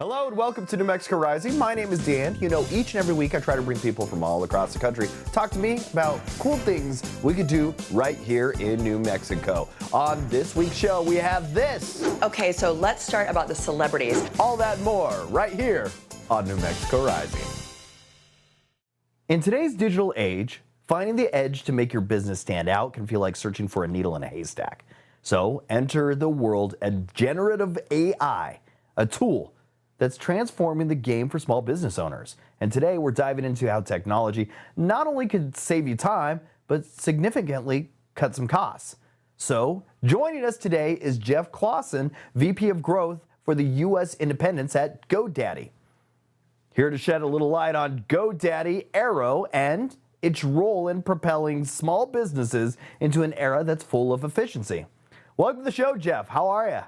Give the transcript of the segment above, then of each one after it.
Hello and welcome to New Mexico Rising. My name is Dan. You know, each and every week I try to bring people from all across the country talk to me about cool things we could do right here in New Mexico. On this week's show, we have this. Okay, so let's start about the celebrities. All that and more right here on New Mexico Rising. In today's digital age, finding the edge to make your business stand out can feel like searching for a needle in a haystack. So enter the world of generative AI, a tool that's transforming the game for small business owners. And today we're diving into how technology not only could save you time, but significantly cut some costs. So joining us today is Geoff Clawson, VP of Growth for the U.S. Independents at GoDaddy. Here to shed a little light on GoDaddy Airo and its role in propelling small businesses into an era that's full of efficiency. Welcome to the show, Geoff. How are you?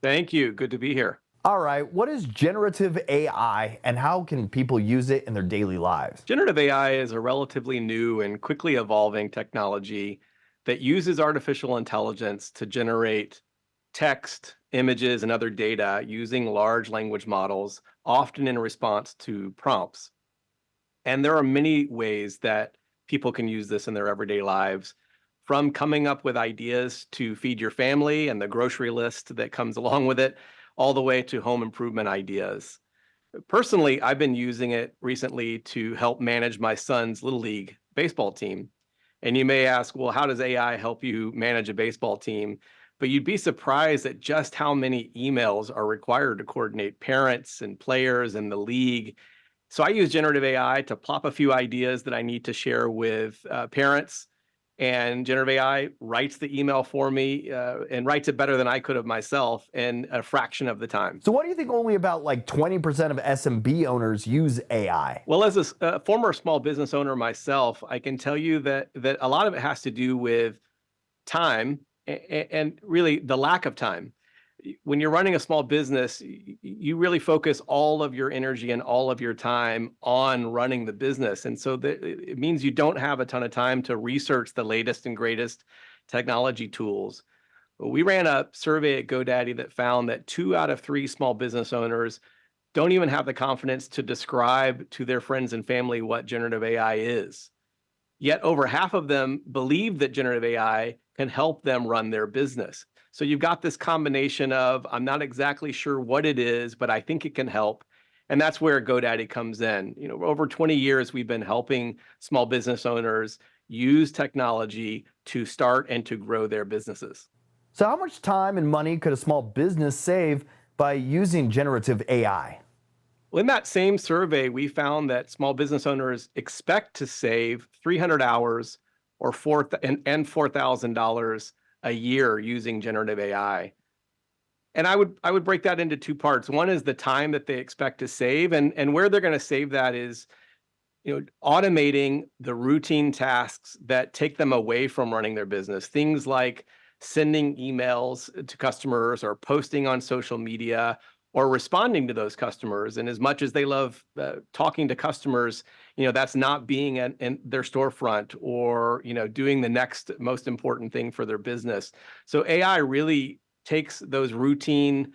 Thank you. Good to be here. All right, what is generative AI and how can people use it in their daily lives? Generative AI is a relatively new and quickly evolving technology that uses artificial intelligence to generate text, images, and other data using large language models, often in response to prompts. And there are many ways that people can use this in their everyday lives, from coming up with ideas to feed your family and the grocery list that comes along with it, all the way to home improvement ideas. Personally, I've been using it recently to help manage my son's Little League baseball team. And you may ask, well, how does AI help you manage a baseball team? But you'd be surprised at just how many emails are required to coordinate parents and players and the league. So I use generative AI to plop a few ideas that I need to share with parents. And generative AI writes the email for me and writes it better than I could have myself in a fraction of the time. So what do you think only about like 20% of SMB owners use AI? Well, as a former small business owner myself, I can tell you that a lot of it has to do with time and really the lack of time. When you're running a small business, you really focus all of your energy and all of your time on running the business. And so it means you don't have a ton of time to research the latest and greatest technology tools. We ran a survey at GoDaddy that found that 2 out of 3 small business owners don't even have the confidence to describe to their friends and family what generative AI is. Yet over half of them believe that generative AI can help them run their business. So you've got this combination of, I'm not exactly sure what it is, but I think it can help. And that's where GoDaddy comes in. You know, over 20 years, we've been helping small business owners use technology to start and to grow their businesses. So how much time and money could a small business save by using generative AI? Well, in that same survey, we found that small business owners expect to save 300 hours or $4,000 a year using generative AI. And I would break that into 2 parts. One is the time that they expect to save, and where they're going to save that is, automating the routine tasks that take them away from running their business. Things like sending emails to customers or posting on social media or responding to those customers. And as much as they love talking to customers, that's not being in their storefront or, doing the next most important thing for their business. So AI really takes those routine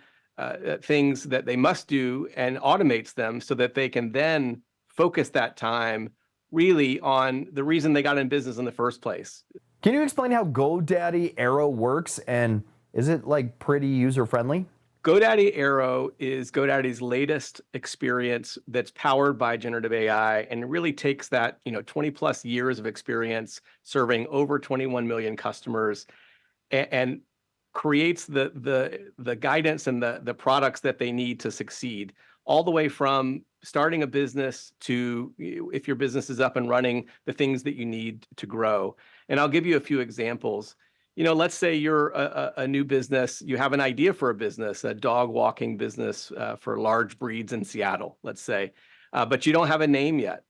things that they must do and automates them so that they can then focus that time really on the reason they got in business in the first place. Can you explain how GoDaddy Airo works and is it like pretty user-friendly? GoDaddy Airo is GoDaddy's latest experience that's powered by generative AI and really takes that 20 plus years of experience serving over 21 million customers and creates the guidance and the products that they need to succeed, all the way from starting a business to, if your business is up and running, the things that you need to grow. And I'll give you a few examples. Let's say you're a new business, you have an idea for a business, a dog walking business for large breeds in Seattle, let's say, but you don't have a name yet.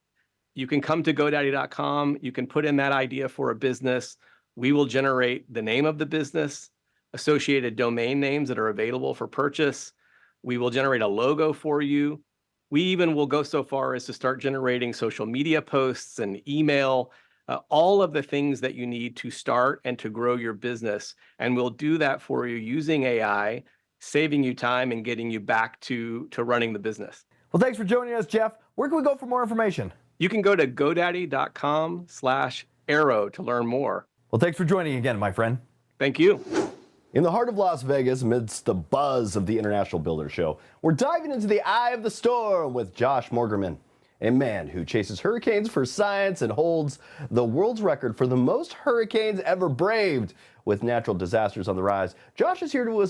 You can come to GoDaddy.com, you can put in that idea for a business. We will generate the name of the business, associated domain names that are available for purchase. We will generate a logo for you. We even will go so far as to start generating social media posts and email, all of the things that you need to start and to grow your business. And we'll do that for you using AI, saving you time and getting you back to running the business. Well, thanks for joining us, Geoff. Where can we go for more information? You can go to GoDaddy.com/Airo to learn more. Well, thanks for joining again, my friend. Thank you. In the heart of Las Vegas, amidst the buzz of the International Builder Show, we're diving into the eye of the storm with Josh Morgerman, a man who chases hurricanes for science and holds the world's record for the most hurricanes ever braved. With natural disasters on the rise, Josh is here to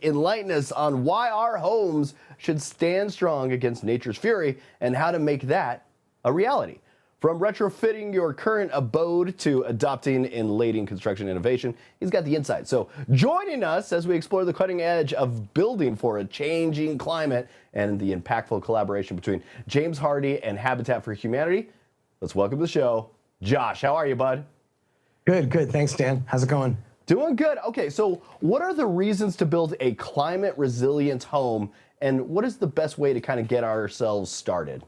enlighten us on why our homes should stand strong against nature's fury and how to make that a reality. From retrofitting your current abode to adopting and leading construction innovation, he's got the insight. So joining us as we explore the cutting edge of building for a changing climate and the impactful collaboration between James Hardie and Habitat for Humanity, let's welcome to the show, Josh. How are you, bud? Good. Thanks, Dan. How's it going? Doing good. Okay, so what are the reasons to build a climate resilient home, and what is the best way to kind of get ourselves started?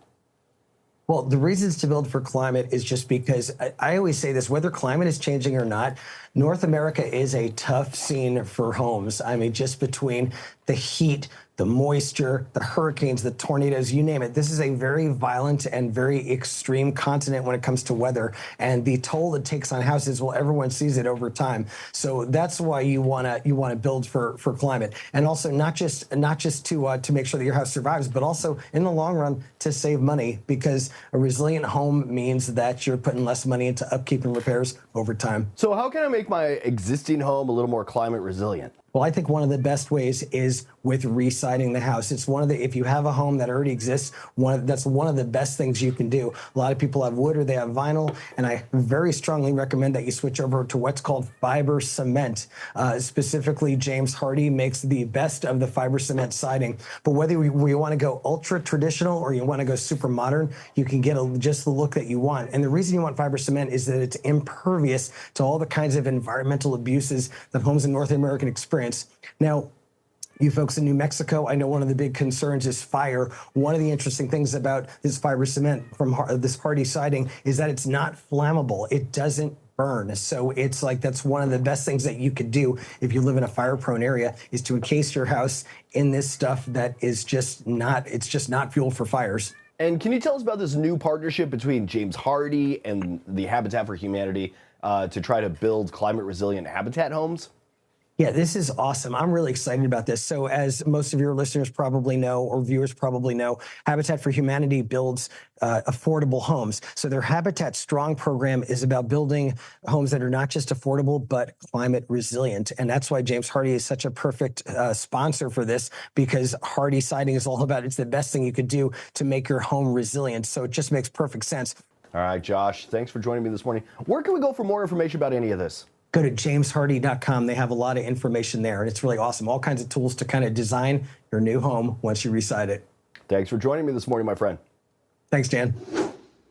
Well, the reasons to build for climate is just because I always say this, whether climate is changing or not, North America is a tough scene for homes. I mean, just between the heat, the moisture, the hurricanes, the tornadoes, you name it. This is a very violent and very extreme continent when it comes to weather, and the toll it takes on houses, well, everyone sees it over time. So that's why you wanna build for climate, and also not just to make sure that your house survives, but also in the long run to save money, because a resilient home means that you're putting less money into upkeep and repairs over time. So how can I make my existing home a little more climate resilient? Well, I think one of the best ways is with re-siding the house. It's if you have a home that already exists, that's one of the best things you can do. A lot of people have wood or they have vinyl, and I very strongly recommend that you switch over to what's called fiber cement. Specifically, James Hardie makes the best of the fiber cement siding. But whether you want to go ultra traditional or you want to go super modern, you can get just the look that you want. And the reason you want fiber cement is that it's impervious to all the kinds of environmental abuses that homes in North America experience. Now, you folks in New Mexico, I know one of the big concerns is fire. One of the interesting things about this fiber cement from this Hardie siding is that it's not flammable. It doesn't burn. So it's like that's one of the best things that you could do if you live in a fire-prone area, is to encase your house in this stuff that is just not fuel for fires. And can you tell us about this new partnership between James Hardie and the Habitat for Humanity to try to build climate resilient habitat homes? Yeah, this is awesome. I'm really excited about this. So as most of your listeners probably know, or viewers probably know, Habitat for Humanity builds affordable homes. So their Habitat Strong program is about building homes that are not just affordable, but climate resilient. And that's why James Hardie is such a perfect sponsor for this, because Hardie siding is all about, it's the best thing you could do to make your home resilient. So it just makes perfect sense. All right, Josh, thanks for joining me this morning. Where can we go for more information about any of this? Go to jameshardie.com. They have a lot of information there, and it's really awesome. All kinds of tools to kind of design your new home once you reside it. Thanks for joining me this morning, my friend. Thanks, Dan.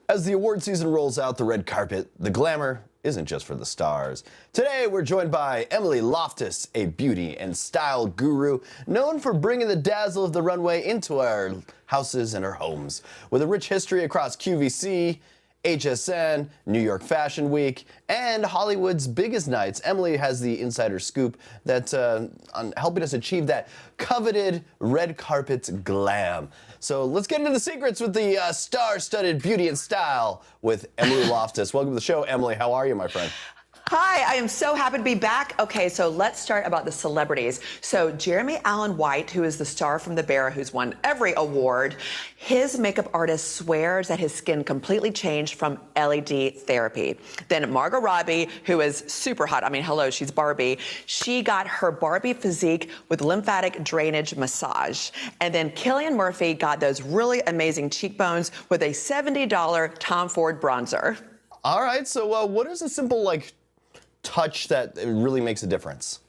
As the award season rolls out the red carpet, the glamour isn't just for the stars. Today, we're joined by Emily Loftiss, a beauty and style guru known for bringing the dazzle of the runway into our houses and our homes. With a rich history across QVC, HSN, New York Fashion Week, and Hollywood's biggest nights, Emily has the insider scoop that on helping us achieve that coveted red carpet glam. So let's get into the secrets with the star-studded beauty and style with Emily Loftiss. Welcome to the show, Emily. How are you, my friend? Hi, I am so happy to be back. Okay, so let's start about the celebrities. So Jeremy Allen White, who is the star from The Bear, who's won every award, his makeup artist swears that his skin completely changed from LED therapy. Then Margot Robbie, who is super hot, I mean, hello, she's Barbie. She got her Barbie physique with lymphatic drainage massage. And then Cillian Murphy got those really amazing cheekbones with a $70 Tom Ford bronzer. All right, so what is a simple, touch that really makes a difference?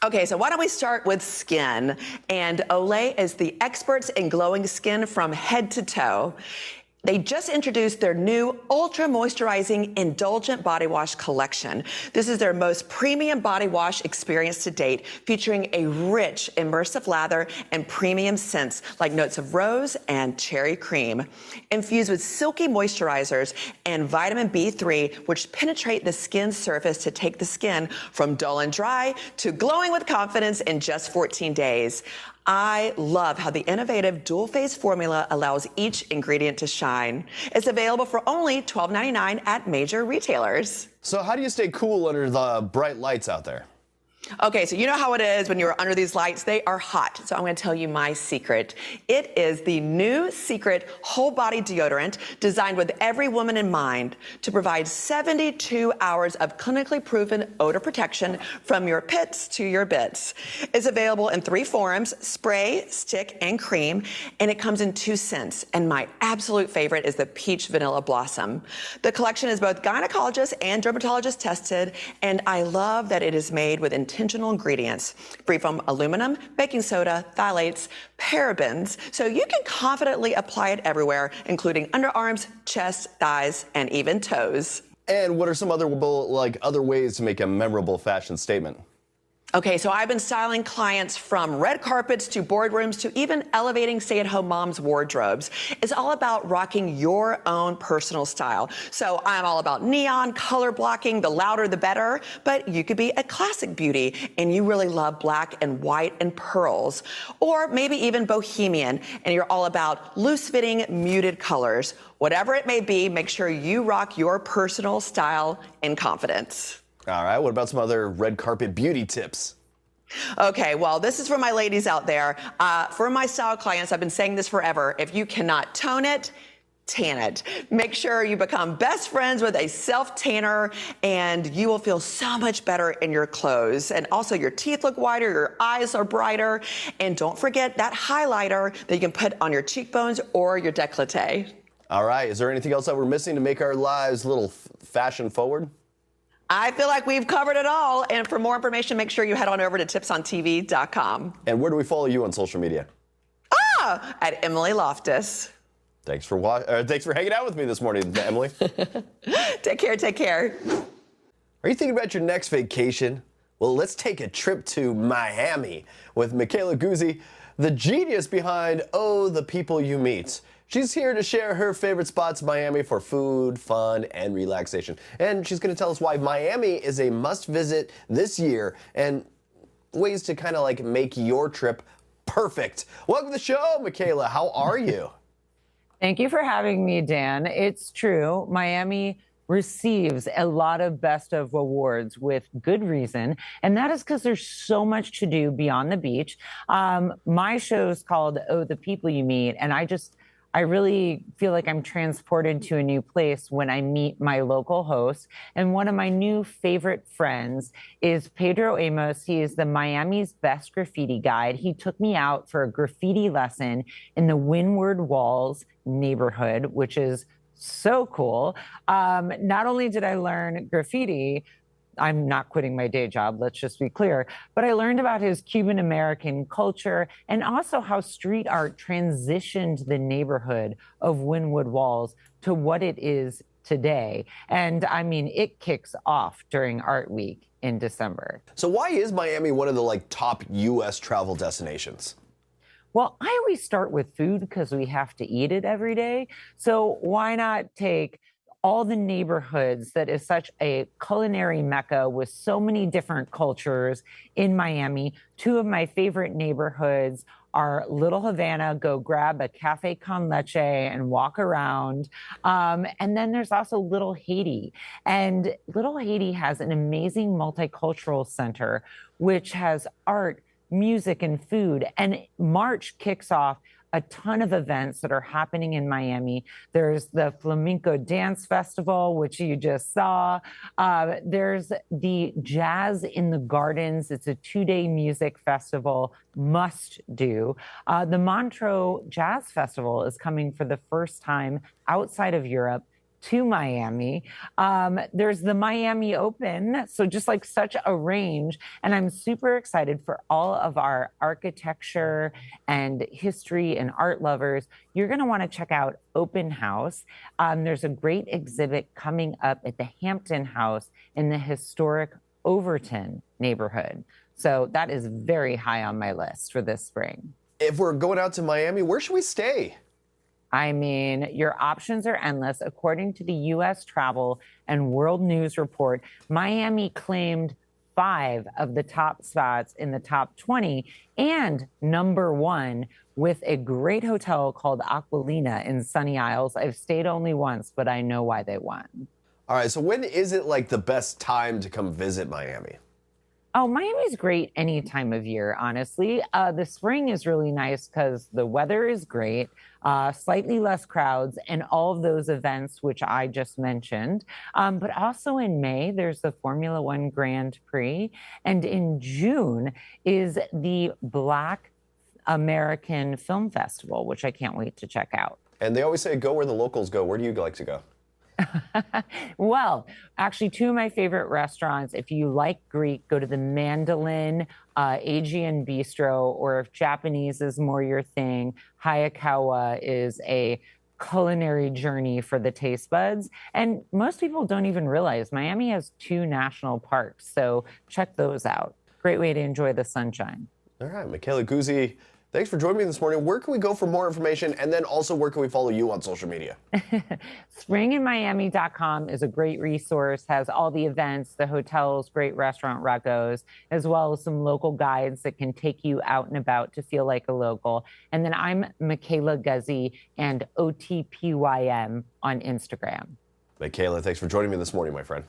Okay, so why don't we start with skin? And Olay is the experts in glowing skin from head to toe. They just introduced their new ultra moisturizing indulgent body wash collection. This is their most premium body wash experience to date, featuring a rich immersive lather and premium scents like notes of rose and cherry cream. Infused with silky moisturizers and vitamin B3, which penetrate the skin surface to take the skin from dull and dry to glowing with confidence in just 14 days. I love how the innovative dual-phase formula allows each ingredient to shine. It's available for only $12.99 at major retailers. So how do you stay cool under the bright lights out there? Okay, so you know how it is when you're under these lights. They are hot. So I'm going to tell you my secret. It is the new Secret Whole Body Deodorant designed with every woman in mind to provide 72 hours of clinically proven odor protection from your pits to your bits. It's available in 3 forms: spray, stick, and cream, and it comes in 2 scents. And my absolute favorite is the Peach Vanilla Blossom. The collection is both gynecologist and dermatologist tested, and I love that it is made with intentional ingredients free from aluminum, baking soda, phthalates, parabens, so you can confidently apply it everywhere, including underarms, chest, thighs, and even toes. And what are some other ways to make a memorable fashion statement? Okay, so I've been styling clients from red carpets to boardrooms to even elevating stay-at-home moms' wardrobes. It's all about rocking your own personal style. So I'm all about neon, color blocking, the louder the better, but you could be a classic beauty and you really love black and white and pearls. Or maybe even bohemian and you're all about loose-fitting, muted colors. Whatever it may be, make sure you rock your personal style in confidence. All right, what about some other red carpet beauty tips? Okay, well, this is for my ladies out there. For my style clients, I've been saying this forever. If you cannot tone it, tan it. Make sure you become best friends with a self-tanner and you will feel so much better in your clothes. And also your teeth look whiter, your eyes are brighter. And don't forget that highlighter that you can put on your cheekbones or your décolleté. All right, is there anything else that we're missing to make our lives a little fashion forward? I feel like we've covered it all. And for more information, make sure you head on over to tipsontv.com. And where do we follow you on social media? At Emily Loftiss. Thanks for hanging out with me this morning, Emily. Take care, take care. Are you thinking about your next vacation? Well, let's take a trip to Miami with Michaela Guzzi, the genius behind Oh, the People You Meet. She's here to share her favorite spots in Miami for food, fun, and relaxation. And she's going to tell us why Miami is a must-visit this year and ways to kind of make your trip perfect. Welcome to the show, Michaela. How are you? Thank you for having me, Dan. It's true. Miami receives a lot of best of awards with good reason, and that is because there's so much to do beyond the beach. My show is called Oh, the People You Meet, and I really feel like I'm transported to a new place when I meet my local hosts. And one of my new favorite friends is Pedro Amos. He is the Miami's best graffiti guide. He took me out for a graffiti lesson in the Windward Walls neighborhood, which is so cool. Not only did I learn graffiti, I'm not quitting my day job, let's just be clear, but I learned about his Cuban-American culture and also how street art transitioned the neighborhood of Wynwood Walls to what it is today. And I mean, it kicks off during Art Week in December. So why is Miami one of the top U.S. travel destinations? Well, I always start with food because we have to eat it every day. So why not take all the neighborhoods that is such a culinary mecca with so many different cultures in Miami. 2 of my favorite neighborhoods are Little Havana. Go grab a cafe con leche and walk around. And then there's also Little Haiti. And Little Haiti has an amazing multicultural center, which has art, music, and food. And March kicks off a ton of events that are happening in Miami. There's the Flamenco Dance Festival, which you just saw. There's the Jazz in the Gardens. It's a 2-day music festival, must do. The Montreux Jazz Festival is coming for the first time outside of Europe to Miami. There's the Miami Open, so just like such a range. And I'm super excited for all of our architecture and history and art lovers. You're going to want to check out Open House. There's a great exhibit coming up at the Hampton House in the historic Overton neighborhood. So that is very high on my list for this spring. If we're going out to Miami, where should we stay? I mean, your options are endless. According to the U.S. Travel and World News Report, Miami claimed 5 of the top spots in the top 20 and #1 with a great hotel called Aquilina in Sunny Isles. I've stayed only once, but I know why they won. All right, so when is it like the best time to come visit Miami? Oh, Miami's great any time of year, honestly. The spring is really nice because the weather is great, slightly less crowds, and all of those events, which I just mentioned. But also in May, there's the Formula One Grand Prix. And in June is the Black American Film Festival, which I can't wait to check out. And they always say, go where the locals go. Where do you like to go? Well, actually, 2 of my favorite restaurants, if you like Greek, go to the Mandolin Aegean Bistro, or if Japanese is more your thing, Hayakawa is a culinary journey for the taste buds. And most people don't even realize Miami has 2 national parks, so check those out. Great way to enjoy the sunshine. All right, Michaela Guzzi, thanks for joining me this morning. Where can we go for more information? And then also, where can we follow you on social media? Springinmiami.com is a great resource, has all the events, the hotels, great restaurant recos, as well as some local guides that can take you out and about to feel like a local. And then I'm Michaela Guzzi and OTPYM on Instagram. Michaela, thanks for joining me this morning, my friend.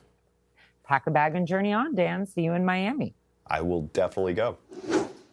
Pack a bag and journey on, Dan. See you in Miami. I will definitely go.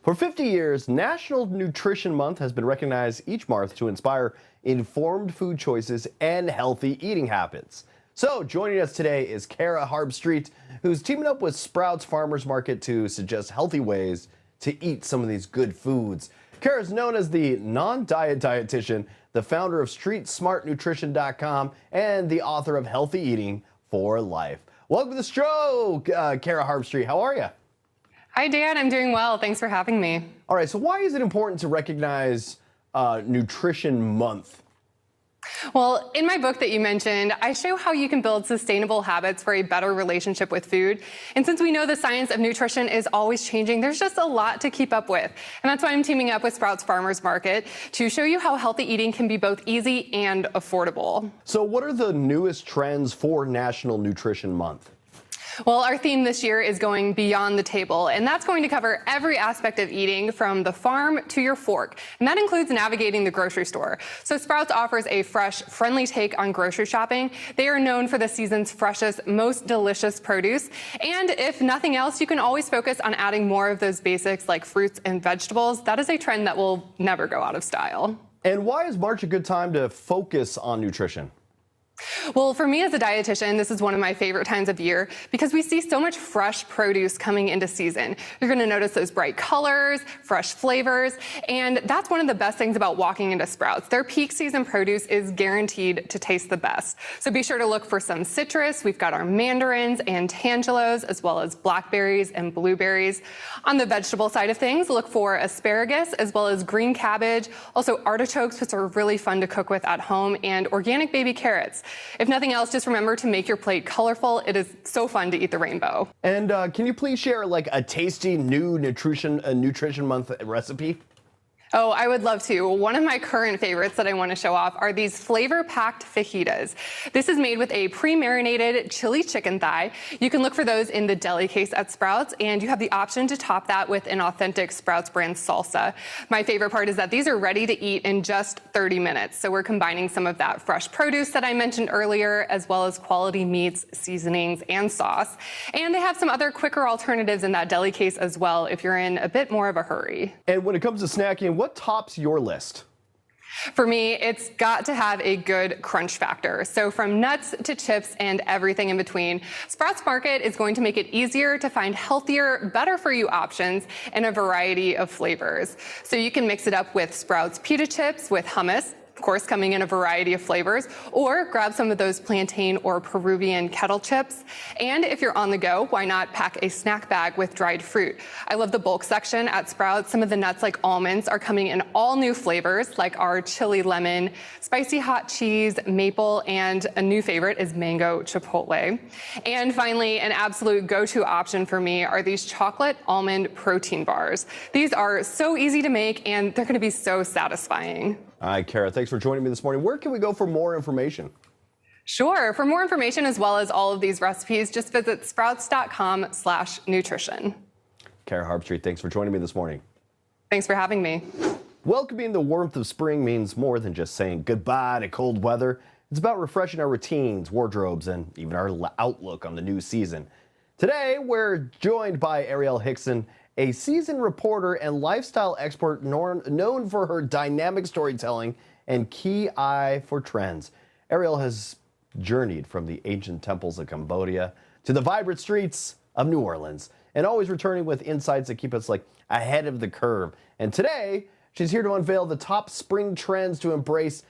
For 50 years, National Nutrition Month has been recognized each month to inspire informed food choices and healthy eating habits. So joining us today is Kara Harbstreet, who's teaming up with Sprouts Farmers Market to suggest healthy ways to eat some of these good foods. Kara is known as the non-diet dietitian, the founder of StreetSmartNutrition.com, and the author of Healthy Eating for Life. Welcome to the show, Kara Harbstreet. How are you? Hi, Dan. I'm doing well. Thanks for having me. All right, so why is it important to recognize Nutrition Month? Well, in my book that you mentioned, I show how you can build sustainable habits for a better relationship with food. And since we know the science of nutrition is always changing, there's just a lot to keep up with. And that's why I'm teaming up with Sprouts Farmers Market to show you how healthy eating can be both easy and affordable. So what are the newest trends for National Nutrition Month? Well, our theme this year is going beyond the table, and that's going to cover every aspect of eating from the farm to your fork. And that includes navigating the grocery store. So Sprouts offers a fresh, friendly take on grocery shopping. They are known for the season's freshest, most delicious produce. And if nothing else, you can always focus on adding more of those basics like fruits and vegetables. That is a trend that will never go out of style. And why is March a good time to focus on nutrition? Well, for me as a dietitian, this is one of my favorite times of year because we see so much fresh produce coming into season. You're going to notice those bright colors, fresh flavors, and that's one of the best things about walking into Sprouts. Their peak season produce is guaranteed to taste the best. So be sure to look for some citrus. We've got our mandarins and tangelos, as well as blackberries and blueberries. On the vegetable side of things, look for asparagus, as well as green cabbage, also artichokes, which are really fun to cook with at home, and organic baby carrots. If nothing else, just remember to make your plate colorful. It is so fun to eat the rainbow. And can you please share like a tasty new Nutrition Month recipe? Oh, I would love to. One of my current favorites that I want to show off are these flavor-packed fajitas. This is made with a pre-marinated chili chicken thigh. You can look for those in the deli case at Sprouts, and you have the option to top that with an authentic Sprouts brand salsa. My favorite part is that these are ready to eat in just 30 minutes. So we're combining some of that fresh produce that I mentioned earlier, as well as quality meats, seasonings, and sauce. And they have some other quicker alternatives in that deli case as well if you're in a bit more of a hurry. And when it comes to snacking, what tops your list? For me, it's got to have a good crunch factor. So from nuts to chips and everything in between, Sprouts Market is going to make it easier to find healthier, better for you options in a variety of flavors. So you can mix it up with Sprouts pita chips with hummus, of course, coming in a variety of flavors, or grab some of those plantain or Peruvian kettle chips. And if you're on the go, why not pack a snack bag with dried fruit? I love the bulk section at Sprouts. Some of the nuts like almonds are coming in all new flavors, like our chili lemon, spicy hot cheese, maple, and a new favorite is mango chipotle. And finally, an absolute go-to option for me are these chocolate almond protein bars. These are so easy to make, and they're gonna be so satisfying. All right, Kara, thanks for joining me this morning. Where can we go for more information? Sure. For more information as well as all of these recipes, just visit sprouts.com/nutrition. Kara Harpstreet, thanks for joining me this morning. Thanks for having me. Welcoming the warmth of spring means more than just saying goodbye to cold weather. It's about refreshing our routines, wardrobes, and even our outlook on the new season. Today, we're joined by Arielle Hickson, a seasoned reporter and lifestyle expert known for her dynamic storytelling and keen eye for trends. Arielle has journeyed from the ancient temples of Cambodia to the vibrant streets of New Orleans, and always returning with insights that keep us ahead of the curve. And today, she's here to unveil the top spring trends to embrace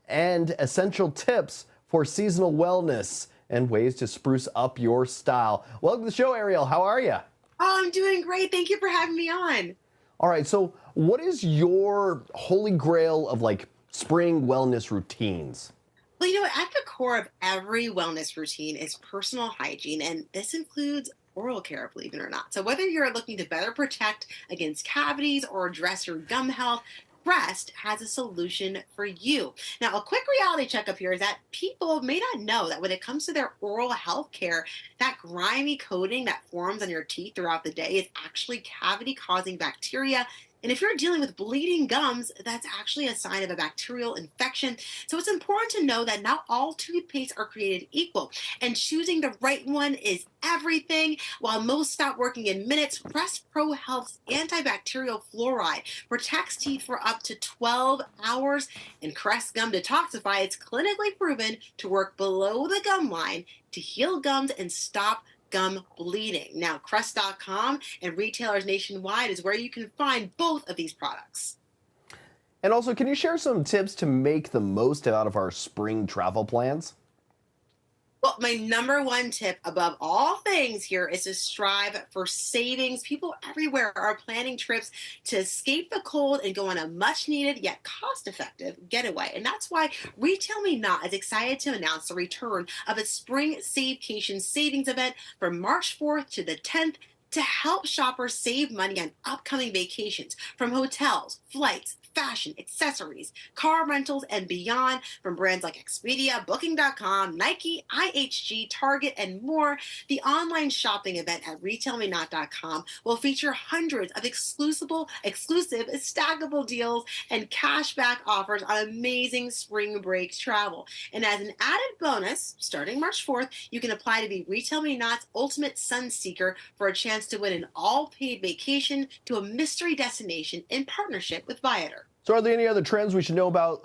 and essential tips for seasonal wellness and ways to spruce up your style. Welcome to the show, Arielle. How are you? Oh, I'm doing great. Thank you for having me on. All right, so what is your holy grail of spring wellness routines? Well, at the core of every wellness routine is personal hygiene, and this includes oral care, believe it or not. So whether you're looking to better protect against cavities or address your gum health, Crest has a solution for you. Now, a quick reality check up here is that people may not know that when it comes to their oral health care, that grimy coating that forms on your teeth throughout the day is actually cavity-causing bacteria. And if you're dealing with bleeding gums, that's actually a sign of a bacterial infection. So it's important to know that not all toothpaste are created equal, and choosing the right one is everything. While most stop working in minutes, Crest Pro Health's antibacterial fluoride protects teeth for up to 12 hours, and Crest Gum Detoxify is clinically proven to work below the gum line to heal gums and stop gum bleeding. Now, Crest.com and retailers nationwide is where you can find both of these products. And also, can you share some tips to make the most out of our spring travel plans? Well, my number one tip above all things here is to strive for savings. People everywhere are planning trips to escape the cold and go on a much needed yet cost effective getaway. And that's why Retail Me Not is excited to announce the return of its Spring Savecation Savings event from March 4th to the 10th to help shoppers save money on upcoming vacations from hotels, flights, fashion, accessories, car rentals, and beyond from brands like Expedia, Booking.com, Nike, IHG, Target, and more. The online shopping event at RetailMeNot.com will feature hundreds of exclusive, stackable deals and cashback offers on amazing spring break travel. And as an added bonus, starting March 4th, you can apply to be Retail Me Not's Ultimate Sun Seeker for a chance to win an all-paid vacation to a mystery destination in partnership with Viator. So are there any other trends we should know about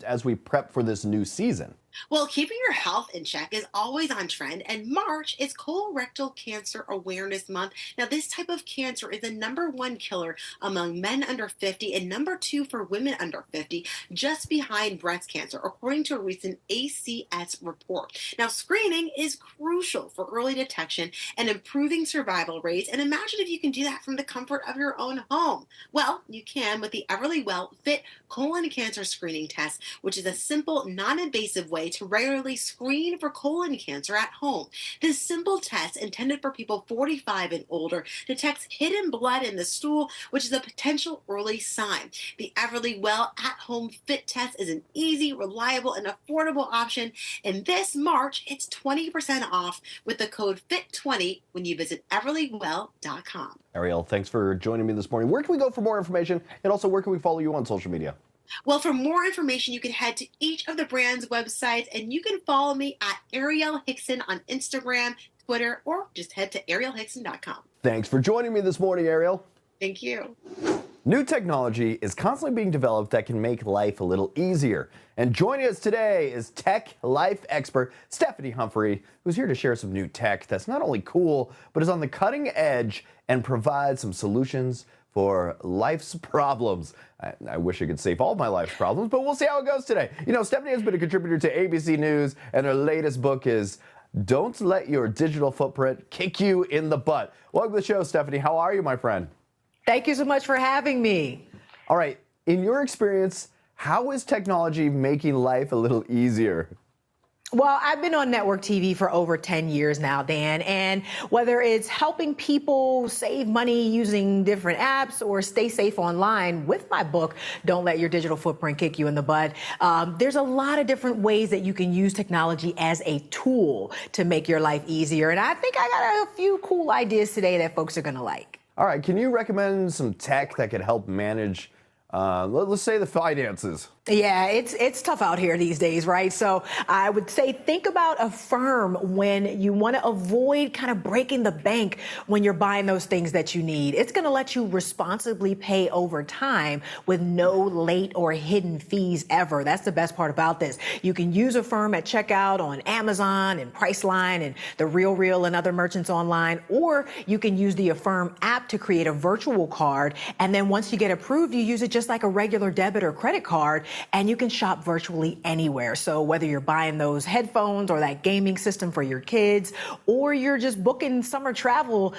as we prep for this new season? Well, keeping your health in check is always on trend, and March is Colorectal Cancer Awareness Month. Now, this type of cancer is the #1 killer among men under 50 and #2 for women under 50, just behind breast cancer, according to a recent ACS report. Now, screening is crucial for early detection and improving survival rates, and imagine if you can do that from the comfort of your own home. Well, you can with the Everlywell Fit Colon Cancer Screening Test, which is a simple, non-invasive way to regularly screen for colon cancer at home. This simple test, intended for people 45 and older, detects hidden blood in the stool, which is a potential early sign. The Everlywell at-home fit test is an easy, reliable, and affordable option. And this March, it's 20% off with the code FIT20 when you visit Everlywell.com. Arielle, thanks for joining me this morning. Where can we go for more information? And also, where can we follow you on social media? Well, for more information, you can head to each of the brand's websites, and you can follow me at Arielle Hickson on Instagram, Twitter, or just head to ariellehickson.com. Thanks for joining me this morning, Arielle. Thank you. New technology is constantly being developed that can make life a little easier. And joining us today is tech life expert Stephanie Humphrey, who's here to share some new tech that's not only cool, but is on the cutting edge and provides some solutions for life's problems. I wish I could save all my life's problems, but we'll see how it goes today. You know, Stephanie has been a contributor to ABC News, and her latest book is Don't Let Your Digital Footprint Kick You in the Butt. Welcome to the show, Stephanie. How are you, my friend? Thank you so much for having me. All right, in your experience, how is technology making life a little easier? Well, I've been on network TV for over 10 years now, Dan, and whether it's helping people save money using different apps or stay safe online with my book, Don't Let Your Digital Footprint Kick You in the Butt, there's a lot of different ways that you can use technology as a tool to make your life easier. And I think I got a few cool ideas today that folks are going to like. All right, can you recommend some tech that could help manage, let's say, the finances? Yeah, it's tough out here these days, right? So I would say think about Affirm when you want to avoid kind of breaking the bank when you're buying those things that you need. It's going to let you responsibly pay over time with no late or hidden fees ever. That's the best part about this. You can use Affirm at checkout on Amazon and Priceline and The RealReal and other merchants online, or you can use the Affirm app to create a virtual card. And then once you get approved, you use it just like a regular debit or credit card. And you can shop virtually anywhere. So whether you're buying those headphones or that gaming system for your kids, or you're just booking summer travel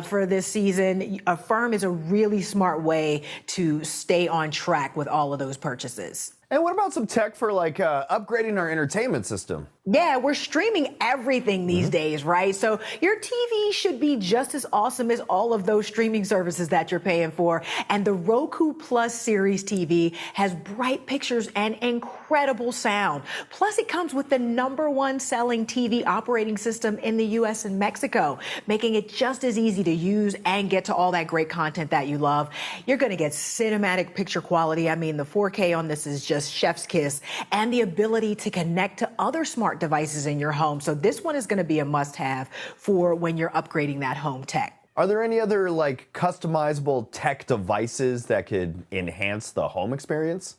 for this season, Affirm is a really smart way to stay on track with all of those purchases. And what about some tech for like upgrading our entertainment system? Yeah, we're streaming everything these days, right? So your TV should be just as awesome as all of those streaming services that you're paying for. And the Roku Plus Series TV has bright pictures and incredible sound. Plus, it comes with the #1 selling TV operating system in the US and Mexico, making it just as easy to use and get to all that great content that you love. You're going to get cinematic picture quality. I mean, the 4K on this is just chef's kiss, and the ability to connect to other smart devices in your home. So this one is going to be a must-have for when you're upgrading that home tech. Are there any other like customizable tech devices that could enhance the home experience?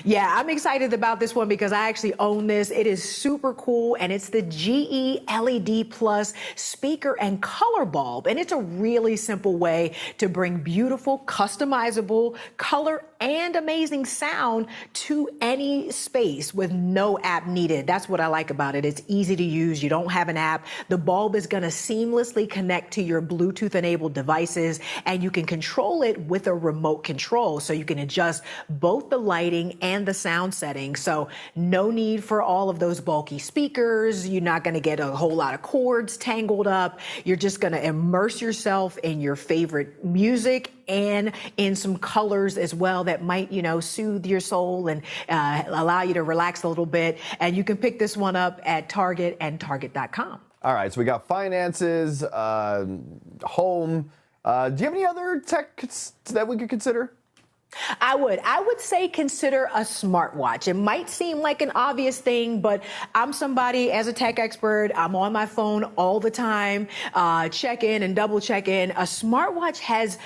Yeah, I'm excited about this one because I actually own this. It is super cool, and it's the GE LED Plus speaker and color bulb. And it's a really simple way to bring beautiful, customizable color and amazing sound to any space with no app needed. That's what I like about it. It's easy to use. You don't have an app. The bulb is going to seamlessly connect to your Bluetooth-enabled devices, and you can control it with a remote control. So you can adjust both the lighting and the sound settings. So no need for all of those bulky speakers. You're not going to get a whole lot of cords tangled up. You're just going to immerse yourself in your favorite music and in some colors as well that might, you know, soothe your soul and allow you to relax a little bit. And you can pick this one up at Target and Target.com. All right, so we got finances, home. Do you have any other tech that we could consider? I would say consider a smartwatch. It might seem like an obvious thing, but I'm somebody, as a tech expert, I'm on my phone all the time, check in and double check in. A smartwatch has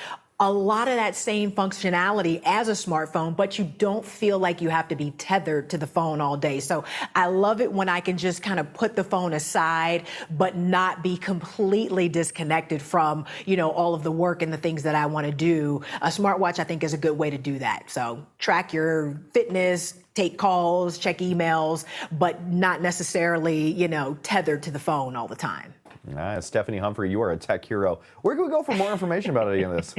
a lot of that same functionality as a smartphone, but you don't feel like you have to be tethered to the phone all day. So I love it when I can just kind of put the phone aside, but not be completely disconnected from, you know, all of the work and the things that I want to do. A smartwatch, I think, is a good way to do that. So track your fitness, take calls, check emails, but not necessarily, you know, tethered to the phone all the time. Stephanie Humphrey, you are a tech hero. Where can we go for more information about any of this?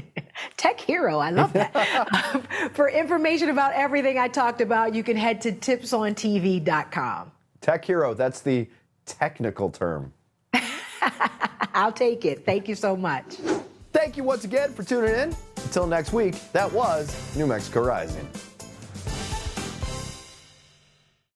Tech hero, I love that. For information about everything I talked about, you can head to tipsontv.com. Tech hero, that's the technical term. I'll take it. Thank you so much. Thank you once again for tuning in. Until next week, that was New Mexico Rising.